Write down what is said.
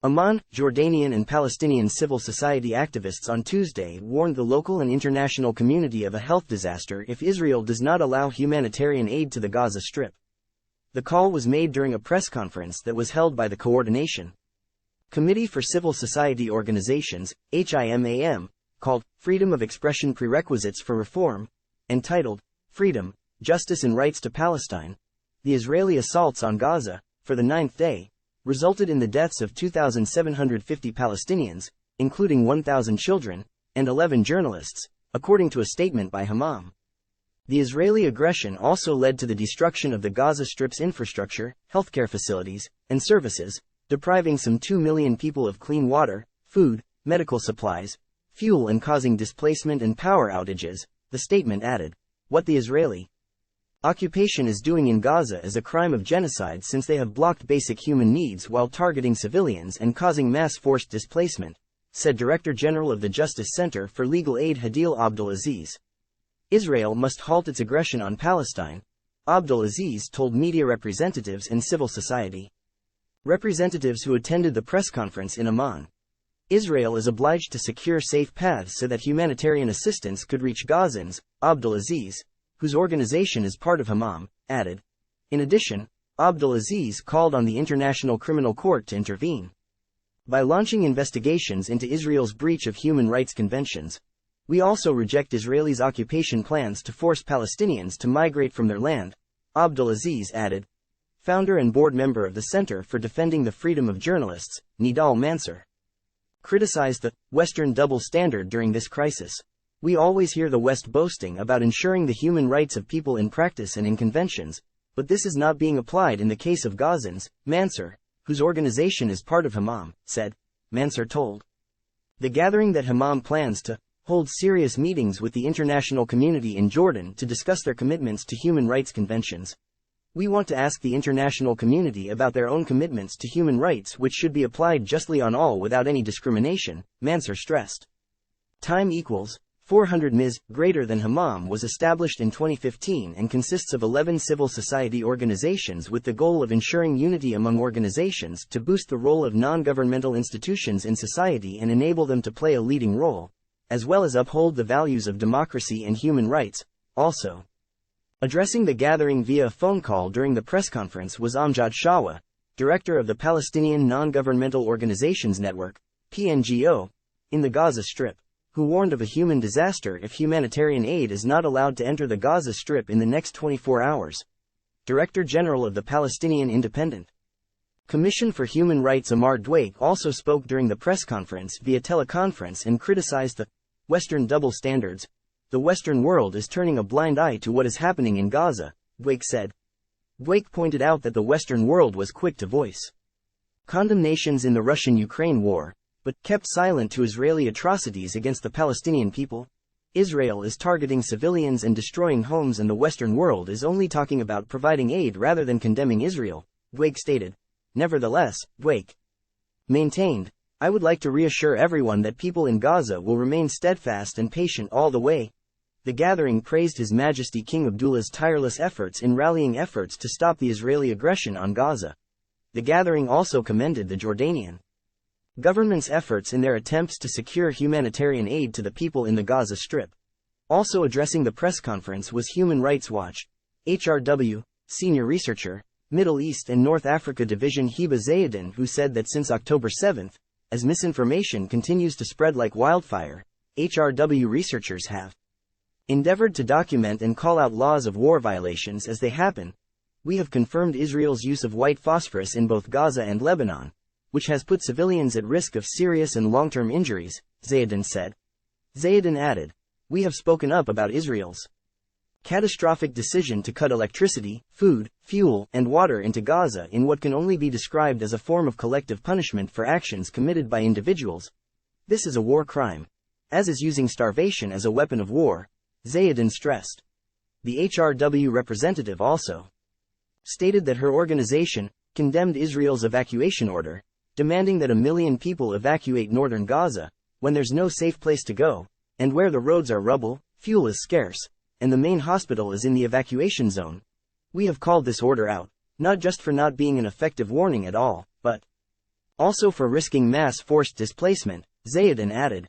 AMMAN Jordanian and Palestinian civil society activists on Tuesday warned the local and international community of a health disaster if Israel does not allow humanitarian aid to the Gaza Strip. The call was made during a press conference that was held by the Coordination Committee for Civil Society Organizations, HIMAM, called Freedom of Expression Prerequisites for Reform, entitled Freedom, Justice and Rights to Palestine. The Israeli assaults on Gaza, for the ninth day, resulted in the deaths of 2,750 Palestinians, including 1,000 children, and 11 journalists, according to a statement by Himam. The Israeli aggression also led to the destruction of the Gaza Strip's infrastructure, healthcare facilities, and services, depriving some 2 million people of clean water, food, medical supplies, fuel and causing displacement and power outages, the statement added. What the Israeli occupation is doing in Gaza is a crime of genocide since they have blocked basic human needs while targeting civilians and causing mass forced displacement, said Director General of the Justice Center for Legal Aid Hadil Abdulaziz. Israel must halt its aggression on Palestine, Abdulaziz told media representatives and civil society representatives who attended the press conference in Amman. Israel is obliged to secure safe paths so that humanitarian assistance could reach Gazans, Abdulaziz, whose organization is part of Himam, added. In addition, Abdulaziz called on the International Criminal Court to intervene by launching investigations into Israel's breach of human rights conventions. We also reject Israelis' occupation plans to force Palestinians to migrate from their land, Abdulaziz added. Founder and board member of the Center for Defending the Freedom of Journalists, Nidal Mansour, criticized the Western double standard during this crisis. We always hear the West boasting about ensuring the human rights of people in practice and in conventions, but this is not being applied in the case of Gazans, Mansour, whose organization is part of Himam, said. Mansour told the gathering that Himam plans to hold serious meetings with the international community in Jordan to discuss their commitments to human rights conventions. We want to ask the international community about their own commitments to human rights, which should be applied justly on all without any discrimination, Mansour stressed. Time equals 400 Ms. greater than Himam was established in 2015 and consists of 11 civil society organizations with the goal of ensuring unity among organizations to boost the role of non-governmental institutions in society and enable them to play a leading role, as well as uphold the values of democracy and human rights. Also addressing the gathering via a phone call during the press conference was Amjad Shawa, director of the Palestinian Non-Governmental Organizations Network, PNGO, in the Gaza Strip, who warned of a human disaster if humanitarian aid is not allowed to enter the Gaza Strip in the next 24 hours. Director General of the Palestinian Independent Commission for Human Rights Amar Dweik also spoke during the press conference via teleconference and criticized the Western double standards. The Western world is turning a blind eye to what is happening in Gaza, Dweik said. Dweik pointed out that the Western world was quick to voice condemnations in the Russian-Ukraine war, but kept silent to Israeli atrocities against the Palestinian people. Israel is targeting civilians and destroying homes, and the Western world is only talking about providing aid rather than condemning Israel, Dweik stated. Nevertheless, Dweik maintained, I would like to reassure everyone that people in Gaza will remain steadfast and patient all the way. The gathering praised His Majesty King Abdullah's tireless efforts in rallying efforts to stop the Israeli aggression on Gaza. The gathering also commended the Jordanian government's efforts in their attempts to secure humanitarian aid to the people in the Gaza Strip. Also addressing the press conference was Human Rights Watch, HRW, senior researcher, Middle East and North Africa Division Hiba Zayedin, who said that since October 7, as misinformation continues to spread like wildfire, HRW researchers have endeavored to document and call out laws of war violations as they happen. We have confirmed Israel's use of white phosphorus in both Gaza and Lebanon, which has put civilians at risk of serious and long-term injuries, Zayedin said. Zayedin added, we have spoken up about Israel's catastrophic decision to cut electricity, food, fuel, and water into Gaza in what can only be described as a form of collective punishment for actions committed by individuals. This is a war crime, as is using starvation as a weapon of war, Zayedin stressed. The HRW representative also stated that her organization condemned Israel's evacuation order, demanding that 1 million people evacuate northern Gaza, when there's no safe place to go, and where the roads are rubble, fuel is scarce, and the main hospital is in the evacuation zone. We have called this order out, not just for not being an effective warning at all, but Also for risking mass forced displacement, Zayedin added.